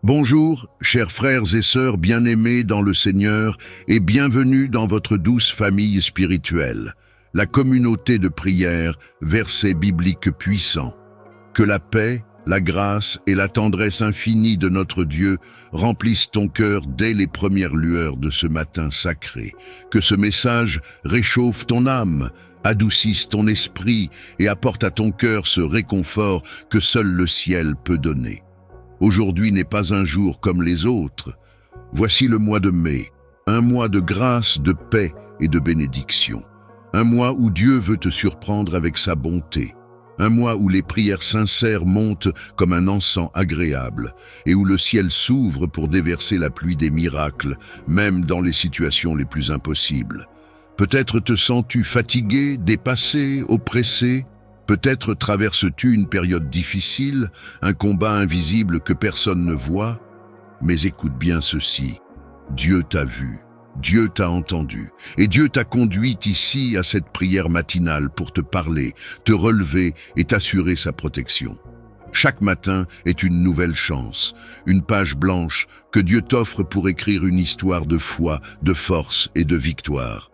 Bonjour, chers frères et sœurs bien-aimés dans le Seigneur, et bienvenue dans votre douce famille spirituelle, la communauté de prière, versets bibliques puissants. Que la paix, la grâce et la tendresse infinie de notre Dieu remplissent ton cœur dès les premières lueurs de ce matin sacré. Que ce message réchauffe ton âme, adoucisse ton esprit et apporte à ton cœur ce réconfort que seul le ciel peut donner. Aujourd'hui n'est pas un jour comme les autres. Voici le mois de mai, un mois de grâce, de paix et de bénédiction. Un mois où Dieu veut te surprendre avec sa bonté. Un mois où les prières sincères montent comme un encens agréable et où le ciel s'ouvre pour déverser la pluie des miracles, même dans les situations les plus impossibles. Peut-être te sens-tu fatigué, dépassé, oppressé. Peut-être traverses-tu une période difficile, un combat invisible que personne ne voit. Mais écoute bien ceci, Dieu t'a vu, Dieu t'a entendu, et Dieu t'a conduit ici à cette prière matinale pour te parler, te relever et t'assurer sa protection. Chaque matin est une nouvelle chance, une page blanche que Dieu t'offre pour écrire une histoire de foi, de force et de victoire.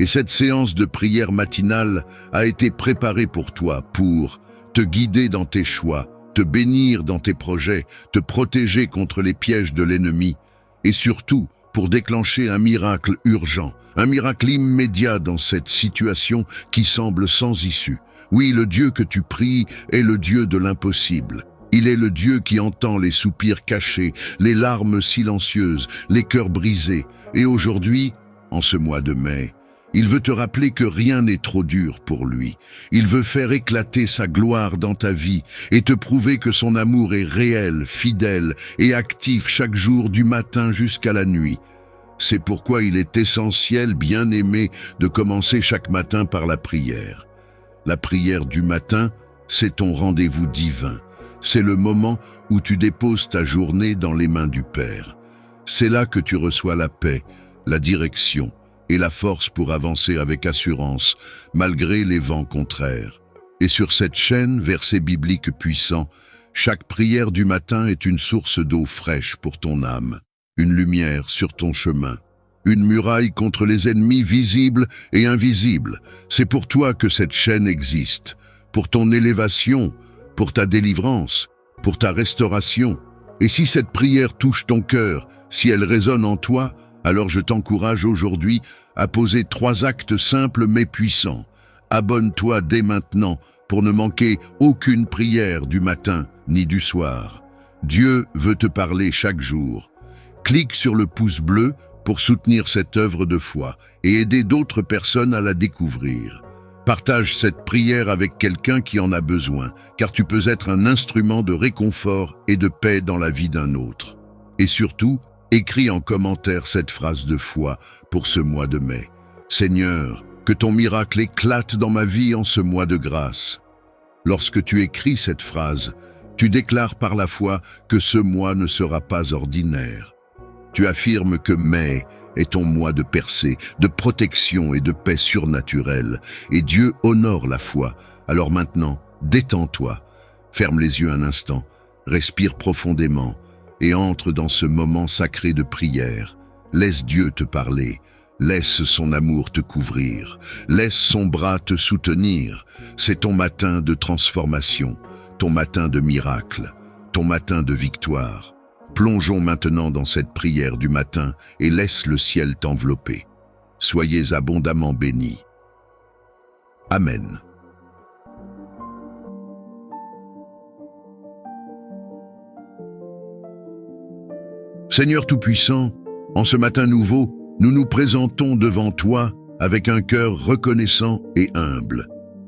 Et cette séance de prière matinale a été préparée pour toi, pour te guider dans tes choix, te bénir dans tes projets, te protéger contre les pièges de l'ennemi, et surtout pour déclencher un miracle urgent, un miracle immédiat dans cette situation qui semble sans issue. Oui, le Dieu que tu pries est le Dieu de l'impossible. Il est le Dieu qui entend les soupirs cachés, les larmes silencieuses, les cœurs brisés. Et aujourd'hui, en ce mois de mai, il veut te rappeler que rien n'est trop dur pour lui. Il veut faire éclater sa gloire dans ta vie et te prouver que son amour est réel, fidèle et actif chaque jour du matin jusqu'à la nuit. C'est pourquoi il est essentiel, bien aimé, de commencer chaque matin par la prière. La prière du matin, c'est ton rendez-vous divin. C'est le moment où tu déposes ta journée dans les mains du Père. C'est là que tu reçois la paix, la direction, et la force pour avancer avec assurance, malgré les vents contraires. Et sur cette chaîne, versets bibliques puissants, chaque prière du matin est une source d'eau fraîche pour ton âme, une lumière sur ton chemin, une muraille contre les ennemis visibles et invisibles. C'est pour toi que cette chaîne existe, pour ton élévation, pour ta délivrance, pour ta restauration. Et si cette prière touche ton cœur, si elle résonne en toi, alors je t'encourage aujourd'hui à poser 3 actes simples mais puissants. Abonne-toi dès maintenant pour ne manquer aucune prière du matin ni du soir. Dieu veut te parler chaque jour. Clique sur le pouce bleu pour soutenir cette œuvre de foi et aider d'autres personnes à la découvrir. Partage cette prière avec quelqu'un qui en a besoin, car tu peux être un instrument de réconfort et de paix dans la vie d'un autre. Et surtout, écris en commentaire cette phrase de foi pour ce mois de mai. Seigneur, que ton miracle éclate dans ma vie en ce mois de grâce. Lorsque tu écris cette phrase, tu déclares par la foi que ce mois ne sera pas ordinaire. Tu affirmes que mai est ton mois de percée, de protection et de paix surnaturelle. Et Dieu honore la foi. Alors maintenant, détends-toi. Ferme les yeux un instant, respire profondément et entre dans ce moment sacré de prière. Laisse Dieu te parler, laisse son amour te couvrir, laisse son bras te soutenir. C'est ton matin de transformation, ton matin de miracle, ton matin de victoire. Plongeons maintenant dans cette prière du matin et laisse le ciel t'envelopper. Soyez abondamment bénis. Amen. Seigneur Tout-Puissant, en ce matin nouveau, nous nous présentons devant toi avec un cœur reconnaissant et humble.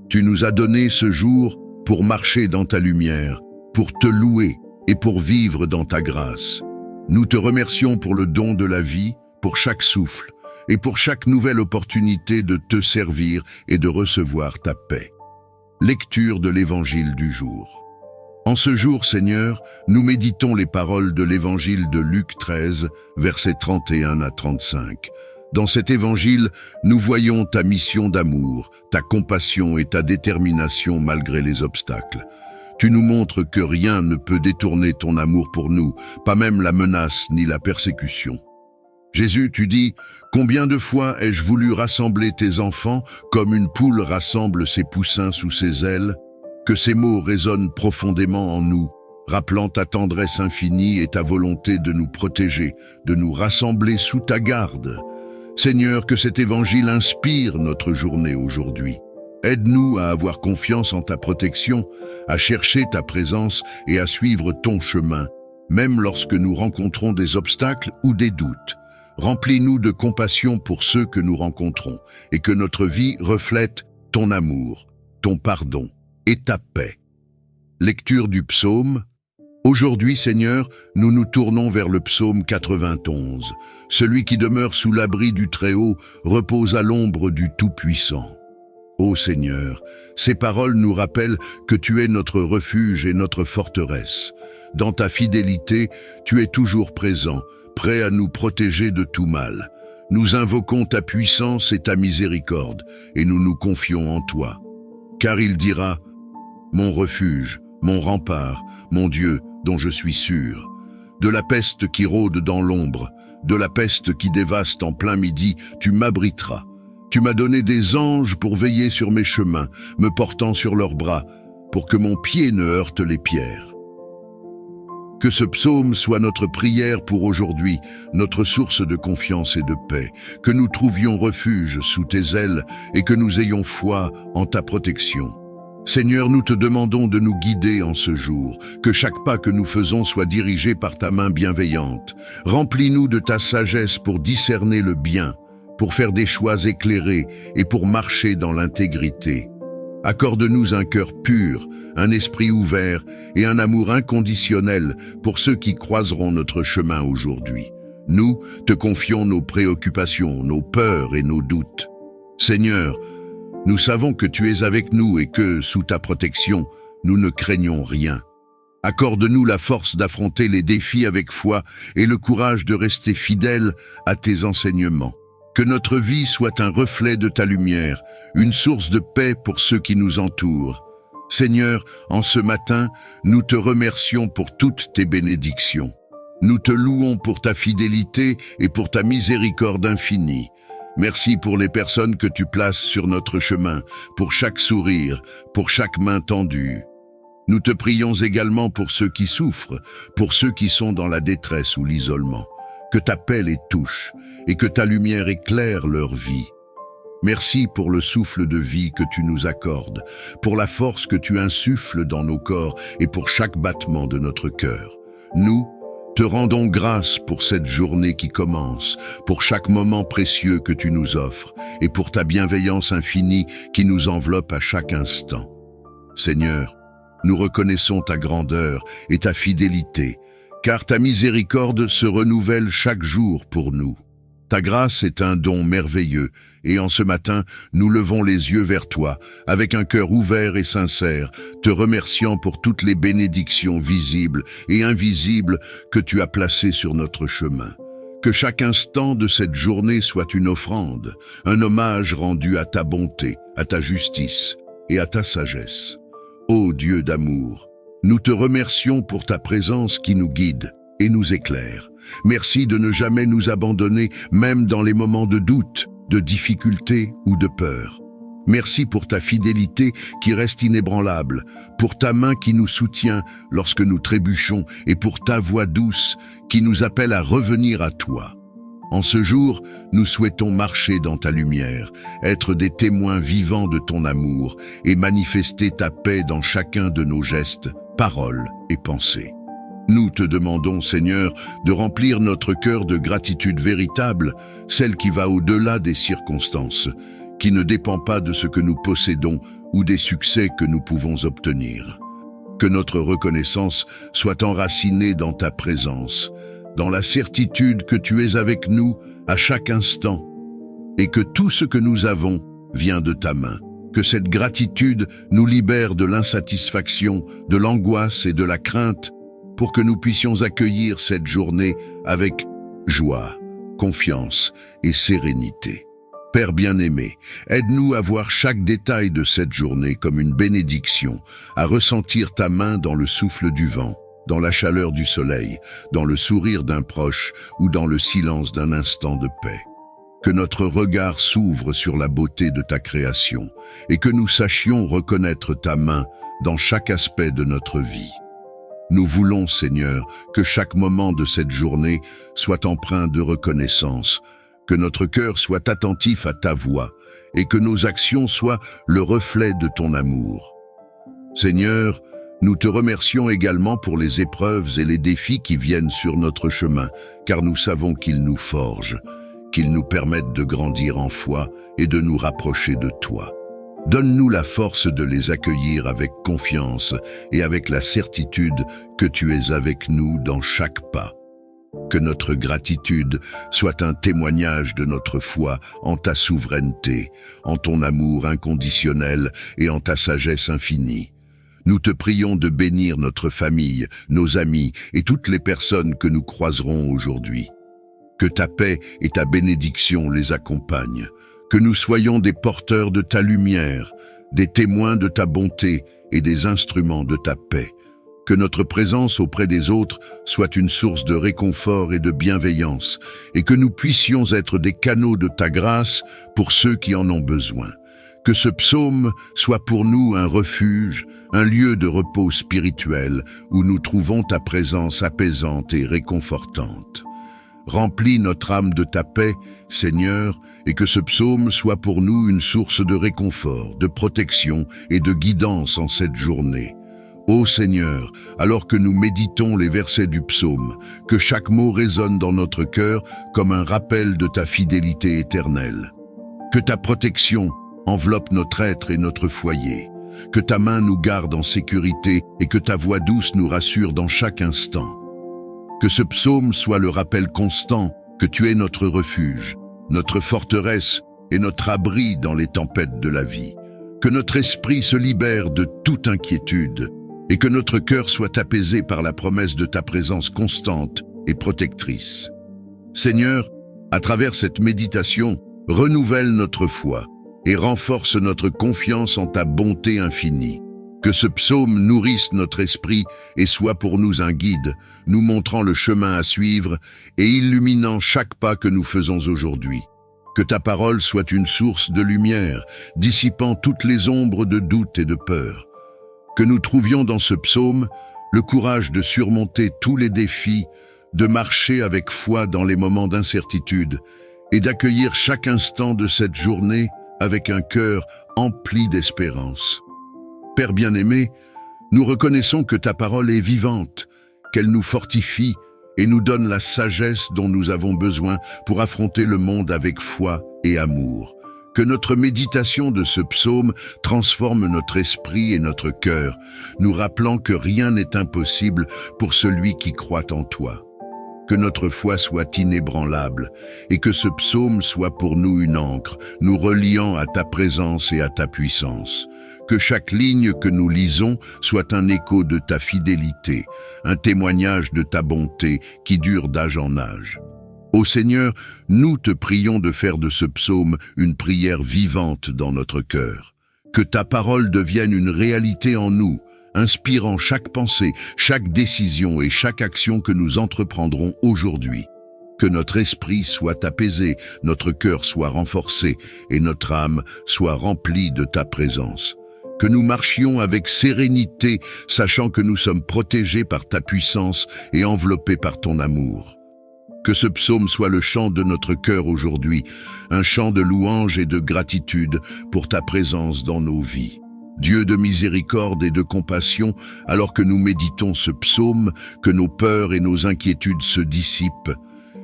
Tu nous as donné ce jour pour marcher dans ta lumière, pour te louer et pour vivre dans ta grâce. Nous te remercions pour le don de la vie, pour chaque souffle et pour chaque nouvelle opportunité de te servir et de recevoir ta paix. Lecture de l'Évangile du jour. En ce jour, Seigneur, nous méditons les paroles de l'Évangile de Luc 13, versets 31 à 35. Dans cet Évangile, nous voyons ta mission d'amour, ta compassion et ta détermination malgré les obstacles. Tu nous montres que rien ne peut détourner ton amour pour nous, pas même la menace ni la persécution. Jésus, tu dis, « Combien de fois ai-je voulu rassembler tes enfants comme une poule rassemble ses poussins sous ses ailes ?» Que ces mots résonnent profondément en nous, rappelant ta tendresse infinie et ta volonté de nous protéger, de nous rassembler sous ta garde. Seigneur, que cet évangile inspire notre journée aujourd'hui. Aide-nous à avoir confiance en ta protection, à chercher ta présence et à suivre ton chemin, même lorsque nous rencontrons des obstacles ou des doutes. Remplis-nous de compassion pour ceux que nous rencontrons et que notre vie reflète ton amour, ton pardon et ta paix. Lecture du psaume. Aujourd'hui, Seigneur, nous nous tournons vers le psaume 91. Celui qui demeure sous l'abri du Très-Haut repose à l'ombre du Tout-Puissant. Ô Seigneur, ces paroles nous rappellent que tu es notre refuge et notre forteresse. Dans ta fidélité, tu es toujours présent, prêt à nous protéger de tout mal. Nous invoquons ta puissance et ta miséricorde, et nous nous confions en toi. Car il dira, « Mon refuge, mon rempart, mon Dieu, dont je suis sûr. De la peste qui rôde dans l'ombre, de la peste qui dévaste en plein midi, tu m'abriteras. Tu m'as donné des anges pour veiller sur mes chemins, me portant sur leurs bras, pour que mon pied ne heurte les pierres. » Que ce psaume soit notre prière pour aujourd'hui, notre source de confiance et de paix, que nous trouvions refuge sous tes ailes et que nous ayons foi en ta protection. Seigneur, nous te demandons de nous guider en ce jour, que chaque pas que nous faisons soit dirigé par ta main bienveillante. Remplis-nous de ta sagesse pour discerner le bien, pour faire des choix éclairés et pour marcher dans l'intégrité. Accorde-nous un cœur pur, un esprit ouvert et un amour inconditionnel pour ceux qui croiseront notre chemin aujourd'hui. Nous te confions nos préoccupations, nos peurs et nos doutes. Seigneur, nous savons que tu es avec nous et que, sous ta protection, nous ne craignons rien. Accorde-nous la force d'affronter les défis avec foi et le courage de rester fidèles à tes enseignements. Que notre vie soit un reflet de ta lumière, une source de paix pour ceux qui nous entourent. Seigneur, en ce matin, nous te remercions pour toutes tes bénédictions. Nous te louons pour ta fidélité et pour ta miséricorde infinie. Merci pour les personnes que tu places sur notre chemin, pour chaque sourire, pour chaque main tendue. Nous te prions également pour ceux qui souffrent, pour ceux qui sont dans la détresse ou l'isolement. Que ta paix les touche et que ta lumière éclaire leur vie. Merci pour le souffle de vie que tu nous accordes, pour la force que tu insuffles dans nos corps et pour chaque battement de notre cœur. Nous te rendons grâce pour cette journée qui commence, pour chaque moment précieux que tu nous offres et pour ta bienveillance infinie qui nous enveloppe à chaque instant. Seigneur, nous reconnaissons ta grandeur et ta fidélité, car ta miséricorde se renouvelle chaque jour pour nous. Ta grâce est un don merveilleux, et en ce matin, nous levons les yeux vers toi, avec un cœur ouvert et sincère, te remerciant pour toutes les bénédictions visibles et invisibles que tu as placées sur notre chemin. Que chaque instant de cette journée soit une offrande, un hommage rendu à ta bonté, à ta justice et à ta sagesse. Ô Dieu d'amour, nous te remercions pour ta présence qui nous guide et nous éclaire. Merci de ne jamais nous abandonner, même dans les moments de doute, de difficulté ou de peur. Merci pour ta fidélité qui reste inébranlable, pour ta main qui nous soutient lorsque nous trébuchons et pour ta voix douce qui nous appelle à revenir à toi. En ce jour, nous souhaitons marcher dans ta lumière, être des témoins vivants de ton amour et manifester ta paix dans chacun de nos gestes, paroles et pensées. Nous te demandons, Seigneur, de remplir notre cœur de gratitude véritable, celle qui va au-delà des circonstances, qui ne dépend pas de ce que nous possédons ou des succès que nous pouvons obtenir. Que notre reconnaissance soit enracinée dans ta présence, dans la certitude que tu es avec nous à chaque instant, et que tout ce que nous avons vient de ta main. Que cette gratitude nous libère de l'insatisfaction, de l'angoisse et de la crainte, pour que nous puissions accueillir cette journée avec joie, confiance et sérénité. Père bien-aimé, aide-nous à voir chaque détail de cette journée comme une bénédiction, à ressentir ta main dans le souffle du vent, dans la chaleur du soleil, dans le sourire d'un proche ou dans le silence d'un instant de paix. Que notre regard s'ouvre sur la beauté de ta création et que nous sachions reconnaître ta main dans chaque aspect de notre vie. Nous voulons, Seigneur, que chaque moment de cette journée soit empreint de reconnaissance, que notre cœur soit attentif à ta voix et que nos actions soient le reflet de ton amour. Seigneur, nous te remercions également pour les épreuves et les défis qui viennent sur notre chemin, car nous savons qu'ils nous forgent, qu'ils nous permettent de grandir en foi et de nous rapprocher de toi. Donne-nous la force de les accueillir avec confiance et avec la certitude que tu es avec nous dans chaque pas. Que notre gratitude soit un témoignage de notre foi en ta souveraineté, en ton amour inconditionnel et en ta sagesse infinie. Nous te prions de bénir notre famille, nos amis et toutes les personnes que nous croiserons aujourd'hui. Que ta paix et ta bénédiction les accompagnent. Que nous soyons des porteurs de ta lumière, des témoins de ta bonté et des instruments de ta paix. Que notre présence auprès des autres soit une source de réconfort et de bienveillance, et que nous puissions être des canaux de ta grâce pour ceux qui en ont besoin. Que ce psaume soit pour nous un refuge, un lieu de repos spirituel où nous trouvons ta présence apaisante et réconfortante. Remplis notre âme de ta paix, Seigneur, et que ce psaume soit pour nous une source de réconfort, de protection et de guidance en cette journée. Ô Seigneur, alors que nous méditons les versets du psaume, que chaque mot résonne dans notre cœur comme un rappel de ta fidélité éternelle. Que ta protection enveloppe notre être et notre foyer. Que ta main nous garde en sécurité et que ta voix douce nous rassure dans chaque instant. Que ce psaume soit le rappel constant que tu es notre refuge, notre forteresse et notre abri dans les tempêtes de la vie. Que notre esprit se libère de toute inquiétude et que notre cœur soit apaisé par la promesse de ta présence constante et protectrice. Seigneur, à travers cette méditation, renouvelle notre foi et renforce notre confiance en ta bonté infinie. Que ce psaume nourrisse notre esprit et soit pour nous un guide, nous montrant le chemin à suivre et illuminant chaque pas que nous faisons aujourd'hui. Que ta parole soit une source de lumière, dissipant toutes les ombres de doute et de peur. Que nous trouvions dans ce psaume le courage de surmonter tous les défis, de marcher avec foi dans les moments d'incertitude et d'accueillir chaque instant de cette journée avec un cœur empli d'espérance. Père bien-aimé, nous reconnaissons que ta parole est vivante, qu'elle nous fortifie et nous donne la sagesse dont nous avons besoin pour affronter le monde avec foi et amour. Que notre méditation de ce psaume transforme notre esprit et notre cœur, nous rappelant que rien n'est impossible pour celui qui croit en toi. Que notre foi soit inébranlable et que ce psaume soit pour nous une ancre, nous reliant à ta présence et à ta puissance. Que chaque ligne que nous lisons soit un écho de ta fidélité, un témoignage de ta bonté qui dure d'âge en âge. Ô Seigneur, nous te prions de faire de ce psaume une prière vivante dans notre cœur. Que ta parole devienne une réalité en nous, inspirant chaque pensée, chaque décision et chaque action que nous entreprendrons aujourd'hui. Que notre esprit soit apaisé, notre cœur soit renforcé et notre âme soit remplie de ta présence. Que nous marchions avec sérénité, sachant que nous sommes protégés par ta puissance et enveloppés par ton amour. Que ce psaume soit le chant de notre cœur aujourd'hui, un chant de louange et de gratitude pour ta présence dans nos vies. Dieu de miséricorde et de compassion, alors que nous méditons ce psaume, que nos peurs et nos inquiétudes se dissipent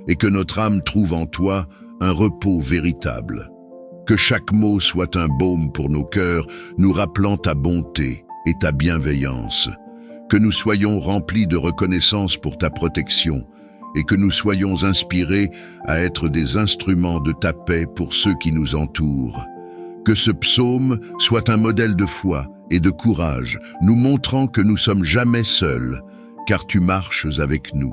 et que notre âme trouve en toi un repos véritable. Que chaque mot soit un baume pour nos cœurs, nous rappelant ta bonté et ta bienveillance. Que nous soyons remplis de reconnaissance pour ta protection et que nous soyons inspirés à être des instruments de ta paix pour ceux qui nous entourent. Que ce psaume soit un modèle de foi et de courage, nous montrant que nous sommes jamais seuls, car tu marches avec nous.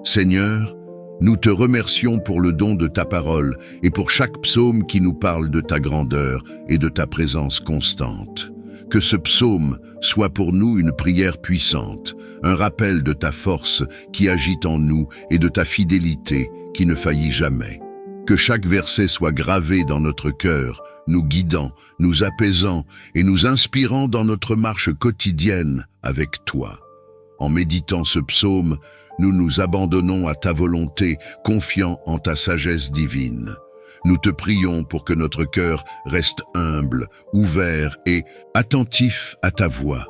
Seigneur, Nous te remercions pour le don de ta parole et pour chaque psaume qui nous parle de ta grandeur et de ta présence constante. Que ce psaume soit pour nous une prière puissante, un rappel de ta force qui agit en nous et de ta fidélité qui ne faillit jamais. Que chaque verset soit gravé dans notre cœur, nous guidant, nous apaisant et nous inspirant dans notre marche quotidienne avec toi. En méditant ce psaume, nous nous abandonnons à ta volonté, confiants en ta sagesse divine. Nous te prions pour que notre cœur reste humble, ouvert et attentif à ta voix.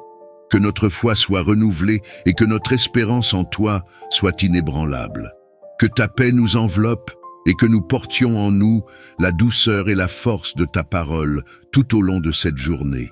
Que notre foi soit renouvelée et que notre espérance en toi soit inébranlable. Que ta paix nous enveloppe et que nous portions en nous la douceur et la force de ta parole tout au long de cette journée.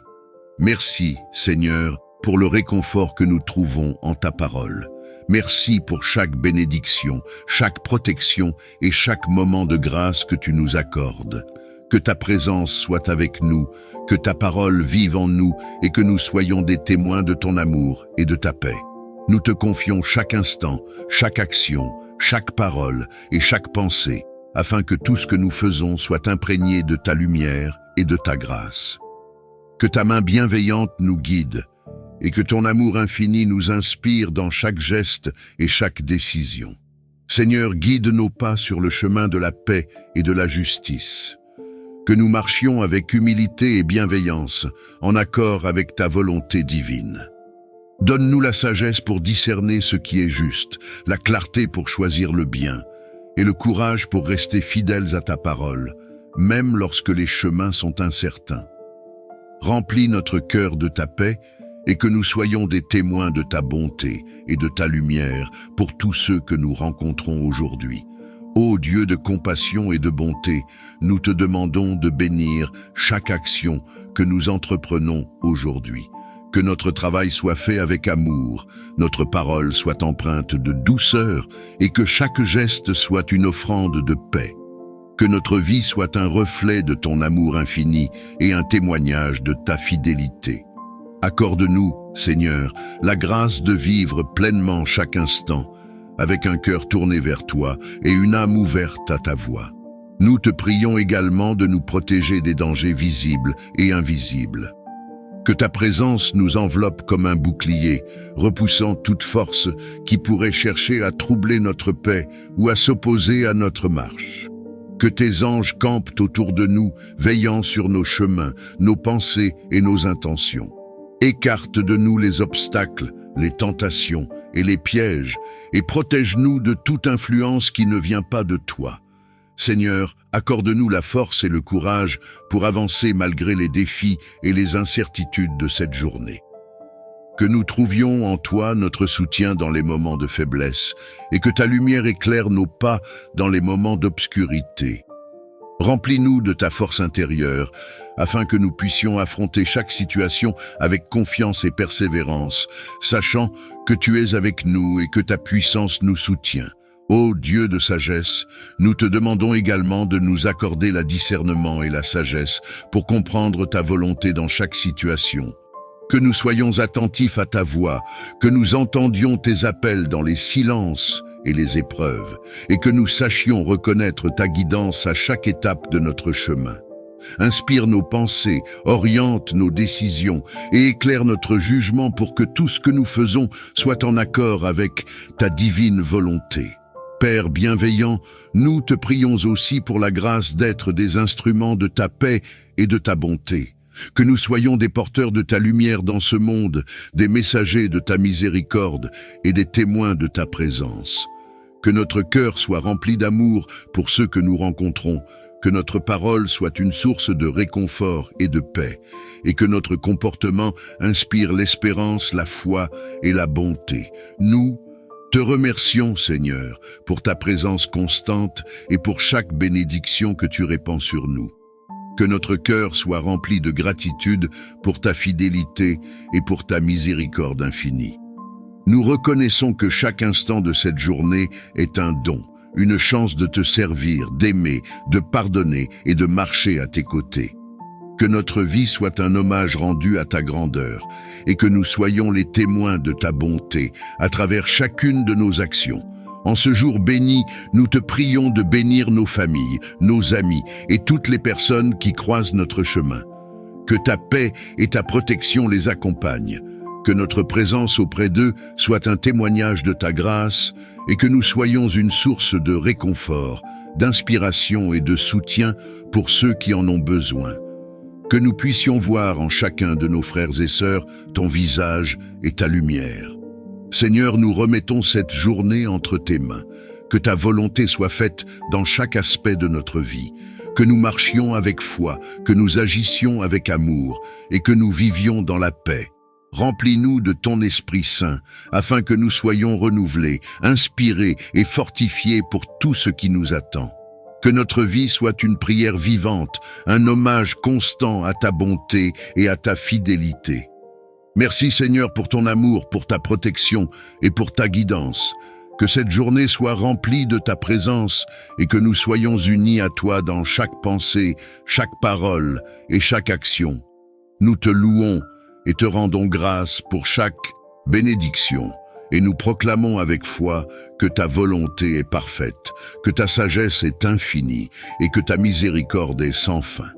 Merci, Seigneur, pour le réconfort que nous trouvons en ta parole. Merci pour chaque bénédiction, chaque protection et chaque moment de grâce que tu nous accordes. Que ta présence soit avec nous, que ta parole vive en nous et que nous soyons des témoins de ton amour et de ta paix. Nous te confions chaque instant, chaque action, chaque parole et chaque pensée, afin que tout ce que nous faisons soit imprégné de ta lumière et de ta grâce. Que ta main bienveillante nous guide, et que ton amour infini nous inspire dans chaque geste et chaque décision. Seigneur, guide nos pas sur le chemin de la paix et de la justice. Que nous marchions avec humilité et bienveillance, en accord avec ta volonté divine. Donne-nous la sagesse pour discerner ce qui est juste, la clarté pour choisir le bien, et le courage pour rester fidèles à ta parole, même lorsque les chemins sont incertains. Remplis notre cœur de ta paix, et que nous soyons des témoins de ta bonté et de ta lumière pour tous ceux que nous rencontrons aujourd'hui. Ô Dieu de compassion et de bonté, nous te demandons de bénir chaque action que nous entreprenons aujourd'hui. Que notre travail soit fait avec amour, notre parole soit empreinte de douceur et que chaque geste soit une offrande de paix. Que notre vie soit un reflet de ton amour infini et un témoignage de ta fidélité. Accorde-nous, Seigneur, la grâce de vivre pleinement chaque instant, avec un cœur tourné vers toi et une âme ouverte à ta voix. Nous te prions également de nous protéger des dangers visibles et invisibles. Que ta présence nous enveloppe comme un bouclier, repoussant toute force qui pourrait chercher à troubler notre paix ou à s'opposer à notre marche. Que tes anges campent autour de nous, veillant sur nos chemins, nos pensées et nos intentions. Écarte de nous les obstacles, les tentations et les pièges, et protège-nous de toute influence qui ne vient pas de toi. Seigneur, accorde-nous la force et le courage pour avancer malgré les défis et les incertitudes de cette journée. Que nous trouvions en toi notre soutien dans les moments de faiblesse, et que ta lumière éclaire nos pas dans les moments d'obscurité. Remplis-nous de ta force intérieure, afin que nous puissions affronter chaque situation avec confiance et persévérance, sachant que tu es avec nous et que ta puissance nous soutient. Ô Dieu de sagesse, nous te demandons également de nous accorder la discernement et la sagesse pour comprendre ta volonté dans chaque situation. Que nous soyons attentifs à ta voix, que nous entendions tes appels dans les silences et les épreuves, et que nous sachions reconnaître ta guidance à chaque étape de notre chemin. Inspire nos pensées, oriente nos décisions et éclaire notre jugement pour que tout ce que nous faisons soit en accord avec ta divine volonté. Père bienveillant, nous te prions aussi pour la grâce d'être des instruments de ta paix et de ta bonté. Que nous soyons des porteurs de ta lumière dans ce monde, des messagers de ta miséricorde et des témoins de ta présence. Que notre cœur soit rempli d'amour pour ceux que nous rencontrons, que notre parole soit une source de réconfort et de paix, et que notre comportement inspire l'espérance, la foi et la bonté. Nous te remercions, Seigneur, pour ta présence constante et pour chaque bénédiction que tu répands sur nous. Que notre cœur soit rempli de gratitude pour ta fidélité et pour ta miséricorde infinie. Nous reconnaissons que chaque instant de cette journée est un don, une chance de te servir, d'aimer, de pardonner et de marcher à tes côtés. Que notre vie soit un hommage rendu à ta grandeur et que nous soyons les témoins de ta bonté à travers chacune de nos actions. En ce jour béni, nous te prions de bénir nos familles, nos amis et toutes les personnes qui croisent notre chemin. Que ta paix et ta protection les accompagnent, que notre présence auprès d'eux soit un témoignage de ta grâce et que nous soyons une source de réconfort, d'inspiration et de soutien pour ceux qui en ont besoin. Que nous puissions voir en chacun de nos frères et sœurs ton visage et ta lumière. Seigneur, nous remettons cette journée entre tes mains. Que ta volonté soit faite dans chaque aspect de notre vie. Que nous marchions avec foi, que nous agissions avec amour et que nous vivions dans la paix. Remplis-nous de ton Esprit Saint, afin que nous soyons renouvelés, inspirés et fortifiés pour tout ce qui nous attend. Que notre vie soit une prière vivante, un hommage constant à ta bonté et à ta fidélité. Merci Seigneur pour ton amour, pour ta protection et pour ta guidance. Que cette journée soit remplie de ta présence et que nous soyons unis à toi dans chaque pensée, chaque parole et chaque action. Nous te louons et te rendons grâce pour chaque bénédiction. Et nous proclamons avec foi que ta volonté est parfaite, que ta sagesse est infinie et que ta miséricorde est sans fin.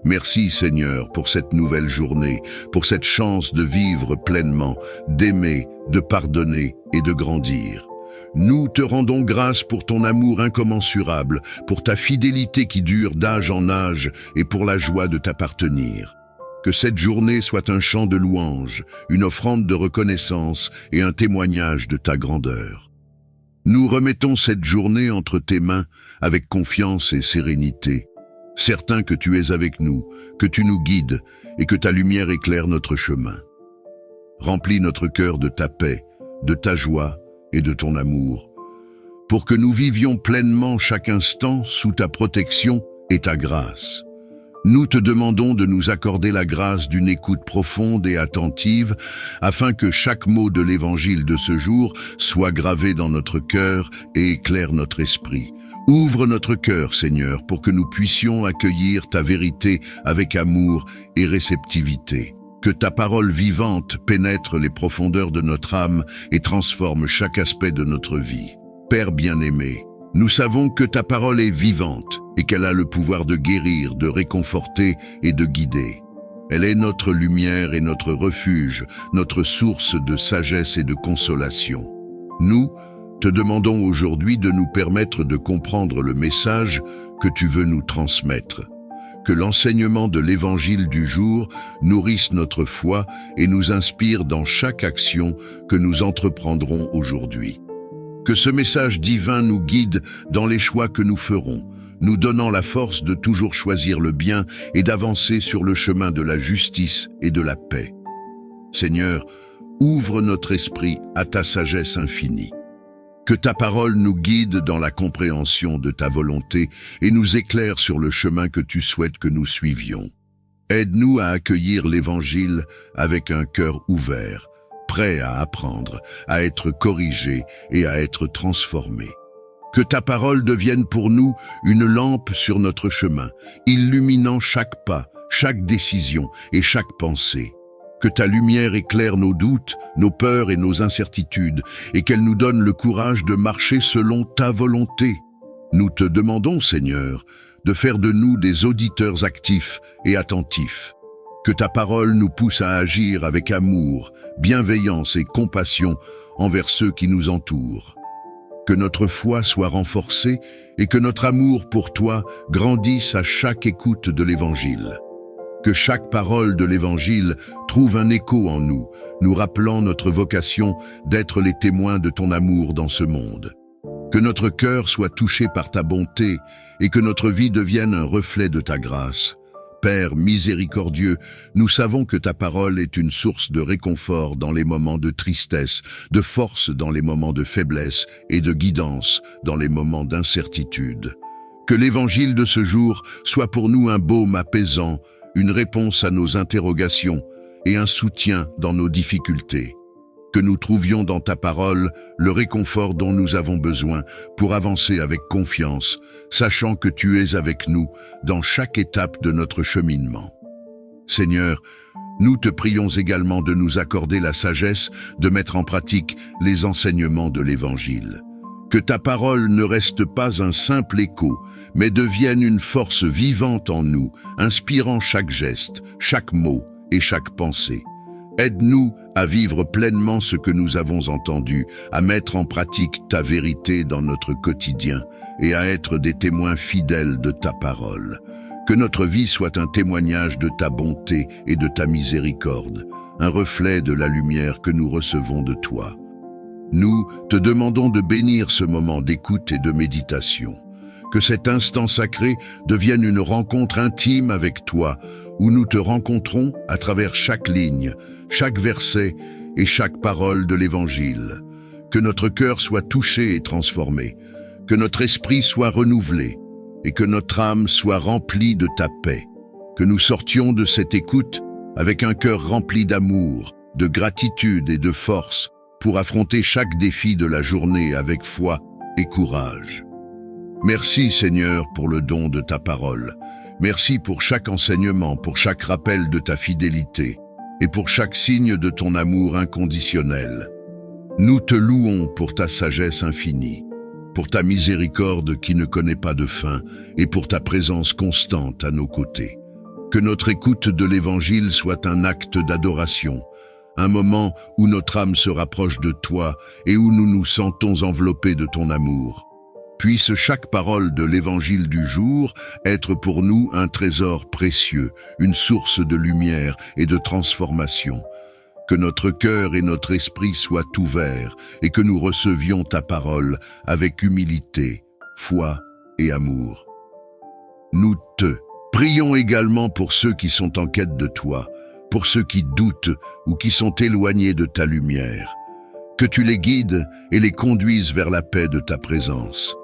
Merci Seigneur pour cette nouvelle journée, pour cette chance de vivre pleinement, d'aimer, de pardonner et de grandir. Nous te rendons grâce pour ton amour incommensurable, pour ta fidélité qui dure d'âge en âge et pour la joie de t'appartenir. Que cette journée soit un chant de louange, une offrande de reconnaissance et un témoignage de ta grandeur. Nous remettons cette journée entre tes mains avec confiance et sérénité, certains que tu es avec nous, que tu nous guides et que ta lumière éclaire notre chemin. Remplis notre cœur de ta paix, de ta joie et de ton amour, pour que nous vivions pleinement chaque instant sous ta protection et ta grâce. Nous te demandons de nous accorder la grâce d'une écoute profonde et attentive, afin que chaque mot de l'Évangile de ce jour soit gravé dans notre cœur et éclaire notre esprit. Ouvre notre cœur, Seigneur, pour que nous puissions accueillir ta vérité avec amour et réceptivité. Que ta parole vivante pénètre les profondeurs de notre âme et transforme chaque aspect de notre vie. Père bien-aimé, nous savons que ta parole est vivante et qu'elle a le pouvoir de guérir, de réconforter et de guider. Elle est notre lumière et notre refuge, notre source de sagesse et de consolation. Nous te demandons aujourd'hui de nous permettre de comprendre le message que tu veux nous transmettre. Que l'enseignement de l'Évangile du jour nourrisse notre foi et nous inspire dans chaque action que nous entreprendrons aujourd'hui. Que ce message divin nous guide dans les choix que nous ferons, nous donnant la force de toujours choisir le bien et d'avancer sur le chemin de la justice et de la paix. Seigneur, ouvre notre esprit à ta sagesse infinie. Que ta parole nous guide dans la compréhension de ta volonté et nous éclaire sur le chemin que tu souhaites que nous suivions. Aide-nous à accueillir l'Évangile avec un cœur ouvert, prêt à apprendre, à être corrigé et à être transformé. Que ta parole devienne pour nous une lampe sur notre chemin, illuminant chaque pas, chaque décision et chaque pensée. Que ta lumière éclaire nos doutes, nos peurs et nos incertitudes, et qu'elle nous donne le courage de marcher selon ta volonté. Nous te demandons, Seigneur, de faire de nous des auditeurs actifs et attentifs. Que ta parole nous pousse à agir avec amour, bienveillance et compassion envers ceux qui nous entourent. Que notre foi soit renforcée et que notre amour pour toi grandisse à chaque écoute de l'Évangile. Que chaque parole de l'Évangile trouve un écho en nous, nous rappelant notre vocation d'être les témoins de ton amour dans ce monde. Que notre cœur soit touché par ta bonté et que notre vie devienne un reflet de ta grâce. Père miséricordieux, nous savons que ta parole est une source de réconfort dans les moments de tristesse, de force dans les moments de faiblesse et de guidance dans les moments d'incertitude. Que l'Évangile de ce jour soit pour nous un baume apaisant, une réponse à nos interrogations et un soutien dans nos difficultés. Que nous trouvions dans ta parole le réconfort dont nous avons besoin pour avancer avec confiance, sachant que tu es avec nous dans chaque étape de notre cheminement. Seigneur, nous te prions également de nous accorder la sagesse de mettre en pratique les enseignements de l'Évangile. Que ta parole ne reste pas un simple écho, mais devienne une force vivante en nous, inspirant chaque geste, chaque mot et chaque pensée. Aide-nous à vivre pleinement ce que nous avons entendu, à mettre en pratique ta vérité dans notre quotidien et à être des témoins fidèles de ta parole. Que notre vie soit un témoignage de ta bonté et de ta miséricorde, un reflet de la lumière que nous recevons de toi. Nous te demandons de bénir ce moment d'écoute et de méditation. Que cet instant sacré devienne une rencontre intime avec toi, où nous te rencontrons à travers chaque ligne, chaque verset et chaque parole de l'Évangile. Que notre cœur soit touché et transformé, que notre esprit soit renouvelé et que notre âme soit remplie de ta paix. Que nous sortions de cette écoute avec un cœur rempli d'amour, de gratitude et de force pour affronter chaque défi de la journée avec foi et courage. Merci Seigneur pour le don de ta parole. Merci pour chaque enseignement, pour chaque rappel de ta fidélité et pour chaque signe de ton amour inconditionnel. Nous te louons pour ta sagesse infinie, pour ta miséricorde qui ne connaît pas de fin et pour ta présence constante à nos côtés. Que notre écoute de l'Évangile soit un acte d'adoration, un moment où notre âme se rapproche de toi et où nous nous sentons enveloppés de ton amour. Puisse chaque parole de l'Évangile du jour être pour nous un trésor précieux, une source de lumière et de transformation. Que notre cœur et notre esprit soient ouverts et que nous recevions ta parole avec humilité, foi et amour. Nous te prions également pour ceux qui sont en quête de toi, pour ceux qui doutent ou qui sont éloignés de ta lumière. Que tu les guides et les conduises vers la paix de ta présence.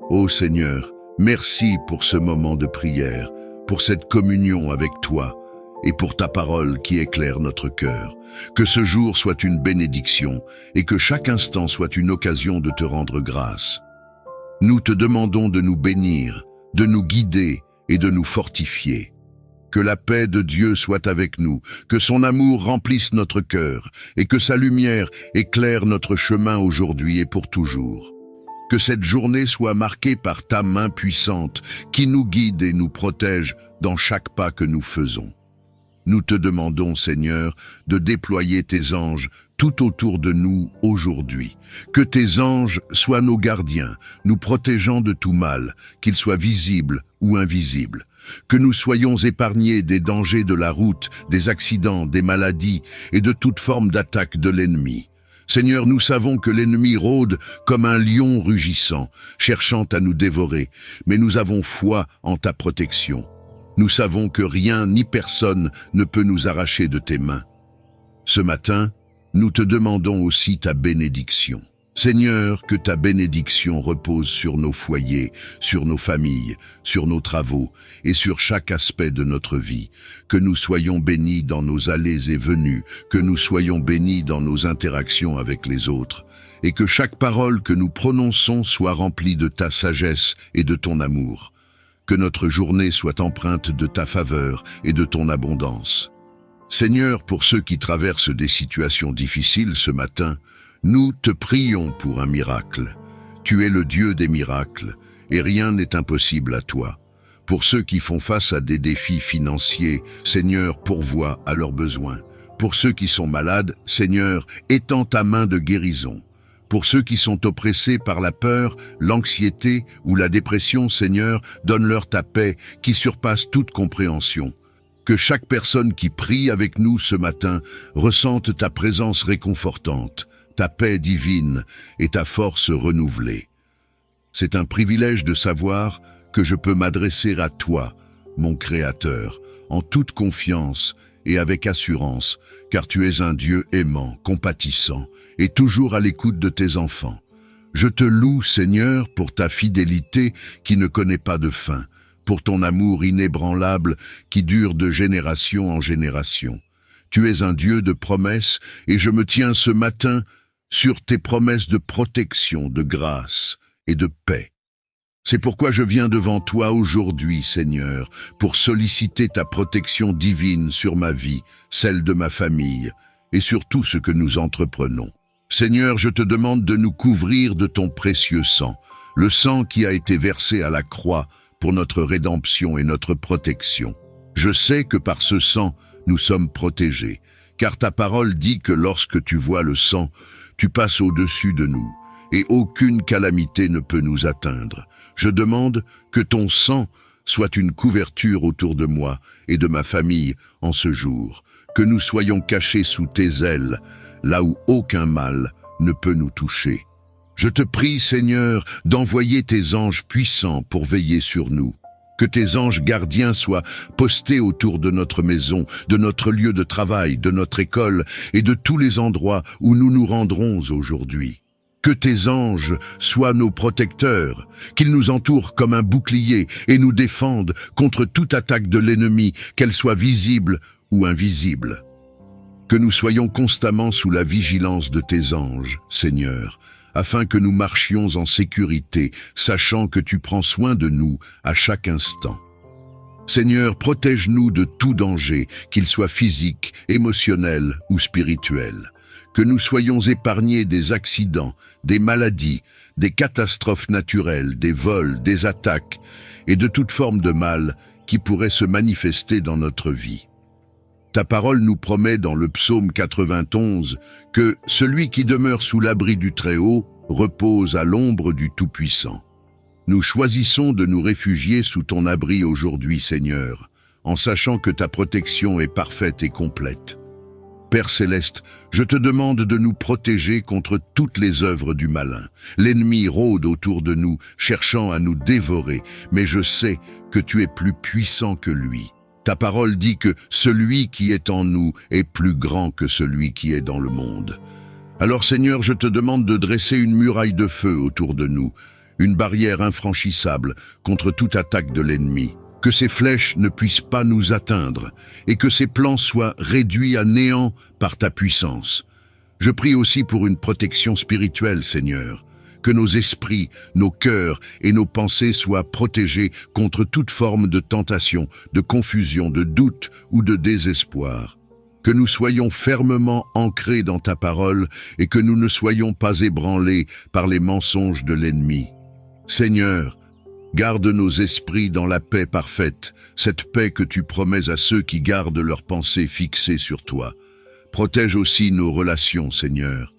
Ô Seigneur, merci pour ce moment de prière, pour cette communion avec toi et pour ta parole qui éclaire notre cœur. Que ce jour soit une bénédiction et que chaque instant soit une occasion de te rendre grâce. Nous te demandons de nous bénir, de nous guider et de nous fortifier. Que la paix de Dieu soit avec nous, que son amour remplisse notre cœur et que sa lumière éclaire notre chemin aujourd'hui et pour toujours. Que cette journée soit marquée par ta main puissante qui nous guide et nous protège dans chaque pas que nous faisons. Nous te demandons, Seigneur, de déployer tes anges tout autour de nous aujourd'hui. Que tes anges soient nos gardiens, nous protégeant de tout mal, qu'ils soient visibles ou invisibles. Que nous soyons épargnés des dangers de la route, des accidents, des maladies et de toute forme d'attaque de l'ennemi. Seigneur, nous savons que l'ennemi rôde comme un lion rugissant, cherchant à nous dévorer, mais nous avons foi en ta protection. Nous savons que rien ni personne ne peut nous arracher de tes mains. Ce matin, nous te demandons aussi ta bénédiction. Seigneur, que ta bénédiction repose sur nos foyers, sur nos familles, sur nos travaux et sur chaque aspect de notre vie. Que nous soyons bénis dans nos allées et venues, que nous soyons bénis dans nos interactions avec les autres, et que chaque parole que nous prononçons soit remplie de ta sagesse et de ton amour. Que notre journée soit empreinte de ta faveur et de ton abondance. Seigneur, pour ceux qui traversent des situations difficiles ce matin, nous te prions pour un miracle. Tu es le Dieu des miracles, et rien n'est impossible à toi. Pour ceux qui font face à des défis financiers, Seigneur, pourvois à leurs besoins. Pour ceux qui sont malades, Seigneur, étends ta main de guérison. Pour ceux qui sont oppressés par la peur, l'anxiété ou la dépression, Seigneur, donne-leur ta paix qui surpasse toute compréhension. Que chaque personne qui prie avec nous ce matin ressente ta présence réconfortante, ta paix divine et ta force renouvelée. C'est un privilège de savoir que je peux m'adresser à toi, mon Créateur, en toute confiance et avec assurance, car tu es un Dieu aimant, compatissant et toujours à l'écoute de tes enfants. Je te loue, Seigneur, pour ta fidélité qui ne connaît pas de fin, pour ton amour inébranlable qui dure de génération en génération. Tu es un Dieu de promesses et je me tiens ce matin sur tes promesses de protection, de grâce et de paix. C'est pourquoi je viens devant toi aujourd'hui, Seigneur, pour solliciter ta protection divine sur ma vie, celle de ma famille et sur tout ce que nous entreprenons. Seigneur, je te demande de nous couvrir de ton précieux sang, le sang qui a été versé à la croix pour notre rédemption et notre protection. Je sais que par ce sang, nous sommes protégés, car ta parole dit que lorsque tu vois le sang, tu passes au-dessus de nous, et aucune calamité ne peut nous atteindre. Je demande que ton sang soit une couverture autour de moi et de ma famille en ce jour, que nous soyons cachés sous tes ailes, là où aucun mal ne peut nous toucher. Je te prie, Seigneur, d'envoyer tes anges puissants pour veiller sur nous. Que tes anges gardiens soient postés autour de notre maison, de notre lieu de travail, de notre école et de tous les endroits où nous nous rendrons aujourd'hui. Que tes anges soient nos protecteurs, qu'ils nous entourent comme un bouclier et nous défendent contre toute attaque de l'ennemi, qu'elle soit visible ou invisible. Que nous soyons constamment sous la vigilance de tes anges, Seigneur, afin que nous marchions en sécurité, sachant que tu prends soin de nous à chaque instant. Seigneur, protège-nous de tout danger, qu'il soit physique, émotionnel ou spirituel. Que nous soyons épargnés des accidents, des maladies, des catastrophes naturelles, des vols, des attaques et de toute forme de mal qui pourrait se manifester dans notre vie. Ta parole nous promet dans le psaume 91 que celui qui demeure sous l'abri du Très-Haut repose à l'ombre du Tout-Puissant. Nous choisissons de nous réfugier sous ton abri aujourd'hui, Seigneur, en sachant que ta protection est parfaite et complète. Père céleste, je te demande de nous protéger contre toutes les œuvres du malin. L'ennemi rôde autour de nous, cherchant à nous dévorer, mais je sais que tu es plus puissant que lui. Ta parole dit que celui qui est en nous est plus grand que celui qui est dans le monde. Alors Seigneur, je te demande de dresser une muraille de feu autour de nous, une barrière infranchissable contre toute attaque de l'ennemi. Que ces flèches ne puissent pas nous atteindre et que ces plans soient réduits à néant par ta puissance. Je prie aussi pour une protection spirituelle, Seigneur. Que nos esprits, nos cœurs et nos pensées soient protégés contre toute forme de tentation, de confusion, de doute ou de désespoir. Que nous soyons fermement ancrés dans ta parole et que nous ne soyons pas ébranlés par les mensonges de l'ennemi. Seigneur, garde nos esprits dans la paix parfaite, cette paix que tu promets à ceux qui gardent leurs pensées fixées sur toi. Protège aussi nos relations, Seigneur.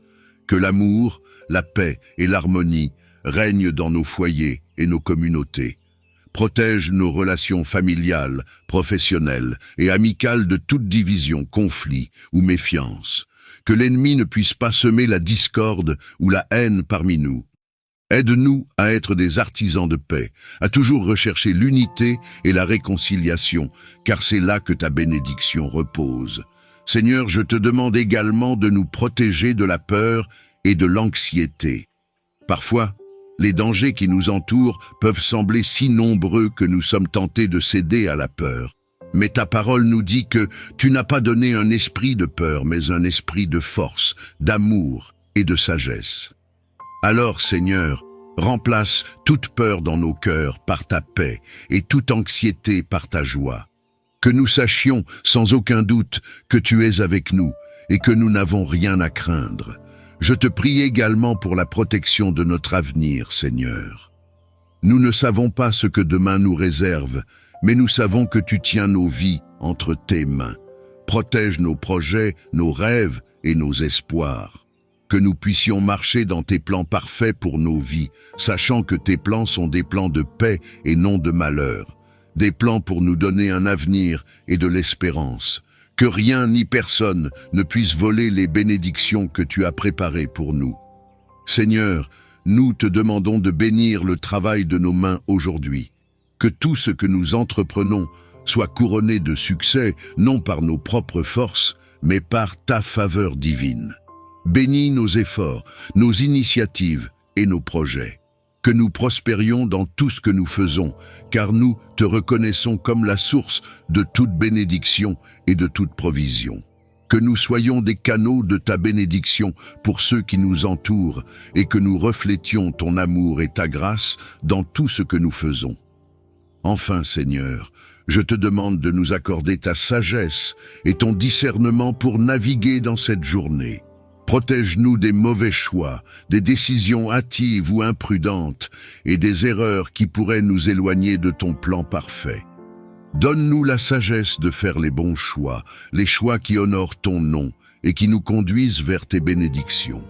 Que l'amour, la paix et l'harmonie règnent dans nos foyers et nos communautés. Protège nos relations familiales, professionnelles et amicales de toute division, conflit ou méfiance. Que l'ennemi ne puisse pas semer la discorde ou la haine parmi nous. Aide-nous à être des artisans de paix, à toujours rechercher l'unité et la réconciliation, car c'est là que ta bénédiction repose. Seigneur, je te demande également de nous protéger de la peur et de l'anxiété. Parfois, les dangers qui nous entourent peuvent sembler si nombreux que nous sommes tentés de céder à la peur. Mais ta parole nous dit que tu n'as pas donné un esprit de peur, mais un esprit de force, d'amour et de sagesse. Alors, Seigneur, remplace toute peur dans nos cœurs par ta paix et toute anxiété par ta joie. Que nous sachions sans aucun doute que tu es avec nous et que nous n'avons rien à craindre. Je te prie également pour la protection de notre avenir, Seigneur. Nous ne savons pas ce que demain nous réserve, mais nous savons que tu tiens nos vies entre tes mains. Protège nos projets, nos rêves et nos espoirs. Que nous puissions marcher dans tes plans parfaits pour nos vies, sachant que tes plans sont des plans de paix et non de malheur. Des plans pour nous donner un avenir et de l'espérance. Que rien ni personne ne puisse voler les bénédictions que tu as préparées pour nous. Seigneur, nous te demandons de bénir le travail de nos mains aujourd'hui. Que tout ce que nous entreprenons soit couronné de succès, non par nos propres forces, mais par ta faveur divine. Bénis nos efforts, nos initiatives et nos projets. Que nous prospérions dans tout ce que nous faisons, car nous te reconnaissons comme la source de toute bénédiction et de toute provision. Que nous soyons des canaux de ta bénédiction pour ceux qui nous entourent et que nous reflétions ton amour et ta grâce dans tout ce que nous faisons. Enfin, Seigneur, je te demande de nous accorder ta sagesse et ton discernement pour naviguer dans cette journée. Protège-nous des mauvais choix, des décisions hâtives ou imprudentes et des erreurs qui pourraient nous éloigner de ton plan parfait. Donne-nous la sagesse de faire les bons choix, les choix qui honorent ton nom et qui nous conduisent vers tes bénédictions.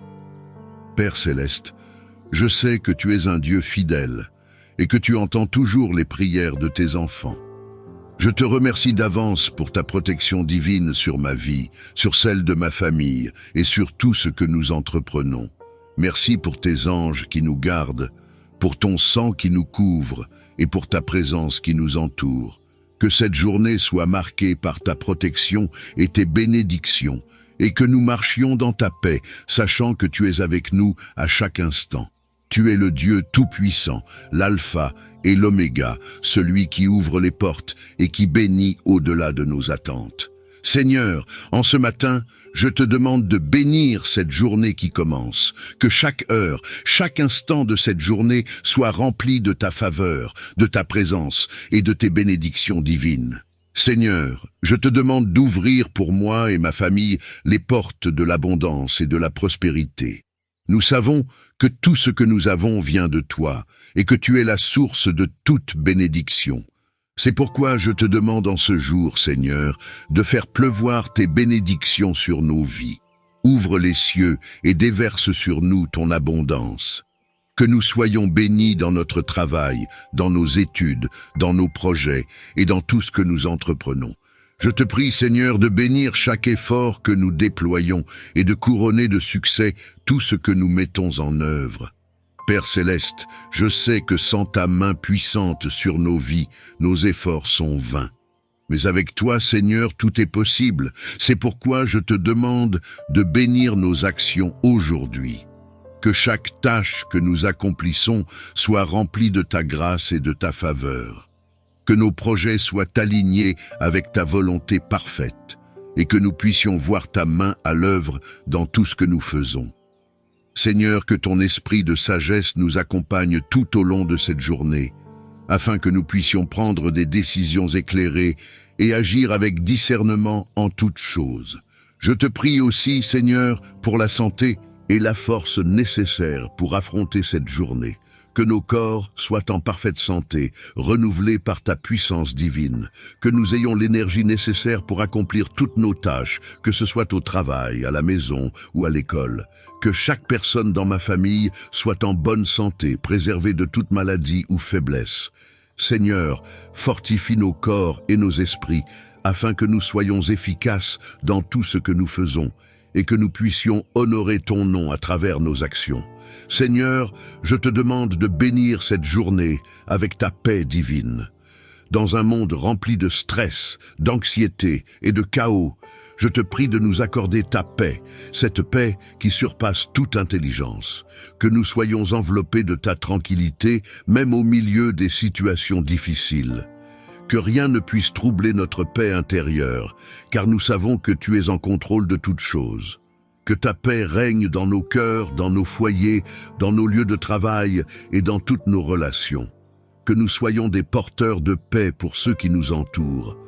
Père céleste, je sais que tu es un Dieu fidèle et que tu entends toujours les prières de tes enfants. Je te remercie d'avance pour ta protection divine sur ma vie, sur celle de ma famille et sur tout ce que nous entreprenons. Merci pour tes anges qui nous gardent, pour ton sang qui nous couvre et pour ta présence qui nous entoure. Que cette journée soit marquée par ta protection et tes bénédictions, et que nous marchions dans ta paix, sachant que tu es avec nous à chaque instant. Tu es le Dieu tout-puissant, l'Alpha et l'Oméga, celui qui ouvre les portes et qui bénit au-delà de nos attentes. Seigneur, en ce matin, je te demande de bénir cette journée qui commence, que chaque heure, chaque instant de cette journée soit rempli de ta faveur, de ta présence et de tes bénédictions divines. Seigneur, je te demande d'ouvrir pour moi et ma famille les portes de l'abondance et de la prospérité. Nous savons que tout ce que nous avons vient de toi et que tu es la source de toute bénédiction. C'est pourquoi je te demande en ce jour, Seigneur, de faire pleuvoir tes bénédictions sur nos vies. Ouvre les cieux et déverse sur nous ton abondance. Que nous soyons bénis dans notre travail, dans nos études, dans nos projets et dans tout ce que nous entreprenons. Je te prie, Seigneur, de bénir chaque effort que nous déployons et de couronner de succès tout ce que nous mettons en œuvre. Père céleste, je sais que sans ta main puissante sur nos vies, nos efforts sont vains. Mais avec toi, Seigneur, tout est possible. C'est pourquoi je te demande de bénir nos actions aujourd'hui. Que chaque tâche que nous accomplissons soit remplie de ta grâce et de ta faveur. Que nos projets soient alignés avec ta volonté parfaite et que nous puissions voir ta main à l'œuvre dans tout ce que nous faisons. Seigneur, que ton esprit de sagesse nous accompagne tout au long de cette journée, afin que nous puissions prendre des décisions éclairées et agir avec discernement en toutes choses. Je te prie aussi, Seigneur, pour la santé et la force nécessaires pour affronter cette journée. Que nos corps soient en parfaite santé, renouvelés par ta puissance divine. Que nous ayons l'énergie nécessaire pour accomplir toutes nos tâches, que ce soit au travail, à la maison ou à l'école. Que chaque personne dans ma famille soit en bonne santé, préservée de toute maladie ou faiblesse. Seigneur, fortifie nos corps et nos esprits, afin que nous soyons efficaces dans tout ce que nous faisons, et que nous puissions honorer ton nom à travers nos actions. Seigneur, je te demande de bénir cette journée avec ta paix divine. Dans un monde rempli de stress, d'anxiété et de chaos, je te prie de nous accorder ta paix, cette paix qui surpasse toute intelligence. Que nous soyons enveloppés de ta tranquillité, même au milieu des situations difficiles. Que rien ne puisse troubler notre paix intérieure, car nous savons que tu es en contrôle de toutes choses. Que ta paix règne dans nos cœurs, dans nos foyers, dans nos lieux de travail et dans toutes nos relations. Que nous soyons des porteurs de paix pour ceux qui nous entourent,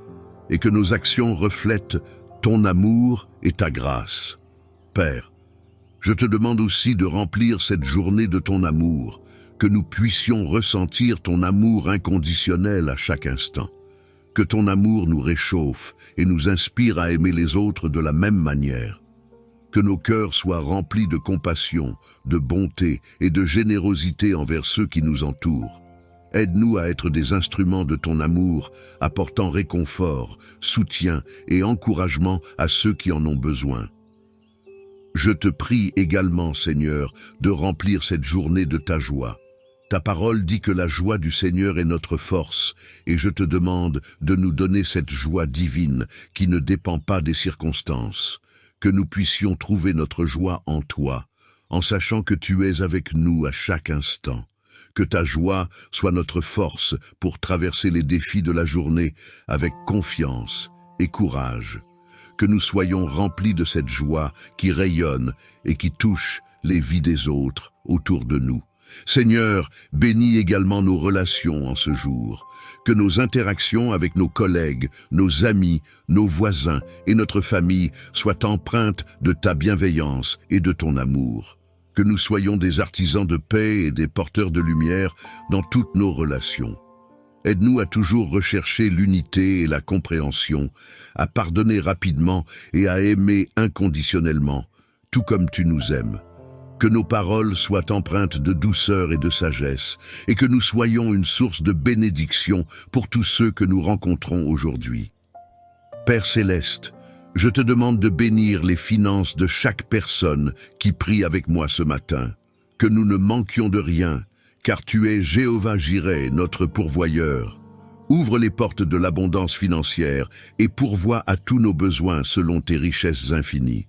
et que nos actions reflètent ton amour et ta grâce. Père, je te demande aussi de remplir cette journée de ton amour, que nous puissions ressentir ton amour inconditionnel à chaque instant. Que ton amour nous réchauffe et nous inspire à aimer les autres de la même manière. Que nos cœurs soient remplis de compassion, de bonté et de générosité envers ceux qui nous entourent. Aide-nous à être des instruments de ton amour, apportant réconfort, soutien et encouragement à ceux qui en ont besoin. Je te prie également, Seigneur, de remplir cette journée de ta joie. Ta parole dit que la joie du Seigneur est notre force, et je te demande de nous donner cette joie divine qui ne dépend pas des circonstances. Que nous puissions trouver notre joie en toi, en sachant que tu es avec nous à chaque instant. Que ta joie soit notre force pour traverser les défis de la journée avec confiance et courage. Que nous soyons remplis de cette joie qui rayonne et qui touche les vies des autres autour de nous. Seigneur, bénis également nos relations en ce jour. Que nos interactions avec nos collègues, nos amis, nos voisins et notre famille soient empreintes de ta bienveillance et de ton amour. Que nous soyons des artisans de paix et des porteurs de lumière dans toutes nos relations. Aide-nous à toujours rechercher l'unité et la compréhension, à pardonner rapidement et à aimer inconditionnellement, tout comme tu nous aimes. Que nos paroles soient empreintes de douceur et de sagesse, et que nous soyons une source de bénédiction pour tous ceux que nous rencontrons aujourd'hui. Père céleste, je te demande de bénir les finances de chaque personne qui prie avec moi ce matin. Que nous ne manquions de rien, car tu es Jéhovah Jireh, notre pourvoyeur. Ouvre les portes de l'abondance financière et pourvois à tous nos besoins selon tes richesses infinies.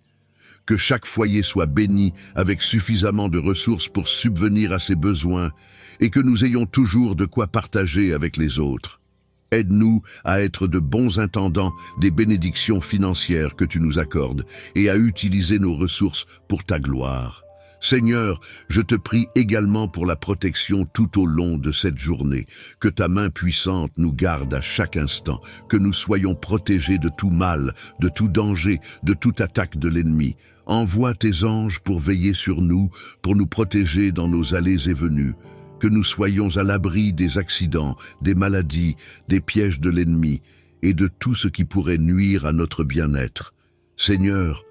Que chaque foyer soit béni avec suffisamment de ressources pour subvenir à ses besoins et que nous ayons toujours de quoi partager avec les autres. Aide-nous à être de bons intendants des bénédictions financières que tu nous accordes et à utiliser nos ressources pour ta gloire. Seigneur, je te prie également pour la protection tout au long de cette journée, que ta main puissante nous garde à chaque instant, que nous soyons protégés de tout mal, de tout danger, de toute attaque de l'ennemi. Envoie tes anges pour veiller sur nous, pour nous protéger dans nos allées et venues, que nous soyons à l'abri des accidents, des maladies, des pièges de l'ennemi et de tout ce qui pourrait nuire à notre bien-être. Seigneur,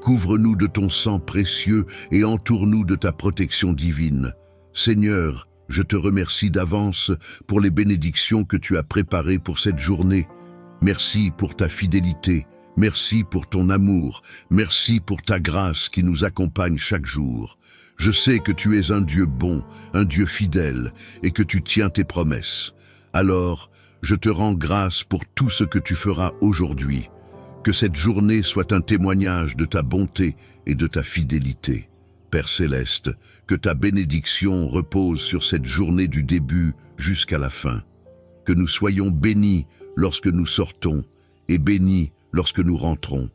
couvre-nous de ton sang précieux et entoure-nous de ta protection divine. Seigneur, je te remercie d'avance pour les bénédictions que tu as préparées pour cette journée. Merci pour ta fidélité, merci pour ton amour, merci pour ta grâce qui nous accompagne chaque jour. Je sais que tu es un Dieu bon, un Dieu fidèle et que tu tiens tes promesses. Alors, je te rends grâce pour tout ce que tu feras aujourd'hui. Que cette journée soit un témoignage de ta bonté et de ta fidélité. Père céleste, que ta bénédiction repose sur cette journée du début jusqu'à la fin. Que nous soyons bénis lorsque nous sortons et bénis lorsque nous rentrons.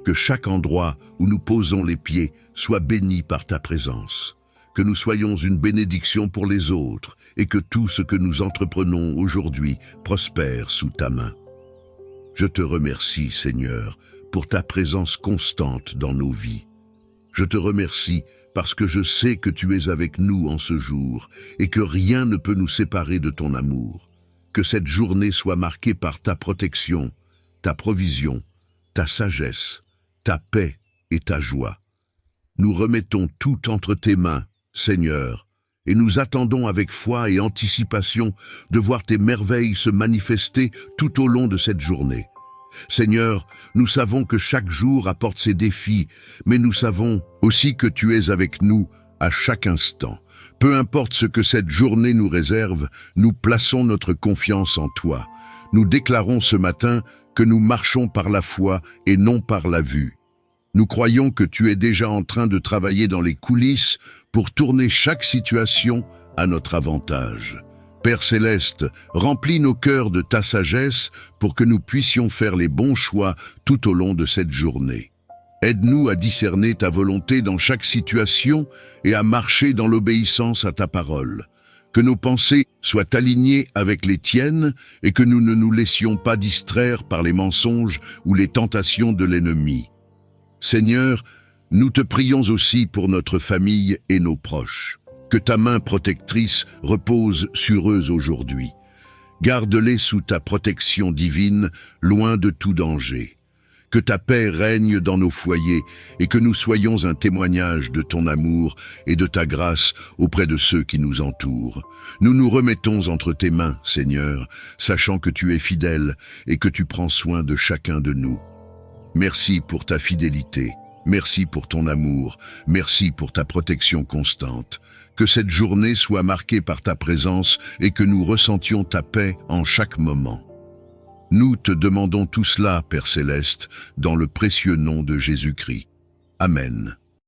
Que chaque endroit où nous posons les pieds soit béni par ta présence. Que nous soyons une bénédiction pour les autres et que tout ce que nous entreprenons aujourd'hui prospère sous ta main. Je te remercie, Seigneur, pour ta présence constante dans nos vies. Je te remercie parce que je sais que tu es avec nous en ce jour et que rien ne peut nous séparer de ton amour. Que cette journée soit marquée par ta protection, ta provision, ta sagesse, ta paix et ta joie. Nous remettons tout entre tes mains, Seigneur, et nous attendons avec foi et anticipation de voir tes merveilles se manifester tout au long de cette journée. Seigneur, nous savons que chaque jour apporte ses défis, mais nous savons aussi que tu es avec nous à chaque instant. Peu importe ce que cette journée nous réserve, nous plaçons notre confiance en toi. Nous déclarons ce matin que nous marchons par la foi et non par la vue. Nous croyons que tu es déjà en train de travailler dans les coulisses pour tourner chaque situation à notre avantage. Père céleste, remplis nos cœurs de ta sagesse pour que nous puissions faire les bons choix tout au long de cette journée. Aide-nous à discerner ta volonté dans chaque situation et à marcher dans l'obéissance à ta parole. Que nos pensées soient alignées avec les tiennes et que nous ne nous laissions pas distraire par les mensonges ou les tentations de l'ennemi. Seigneur, nous te prions aussi pour notre famille et nos proches. Que ta main protectrice repose sur eux aujourd'hui. Garde-les sous ta protection divine, loin de tout danger. Que ta paix règne dans nos foyers et que nous soyons un témoignage de ton amour et de ta grâce auprès de ceux qui nous entourent. Nous nous remettons entre tes mains, Seigneur, sachant que tu es fidèle et que tu prends soin de chacun de nous. Merci pour ta fidélité, merci pour ton amour, merci pour ta protection constante. Que cette journée soit marquée par ta présence et que nous ressentions ta paix en chaque moment. Nous te demandons tout cela, Père céleste, dans le précieux nom de Jésus-Christ. Amen.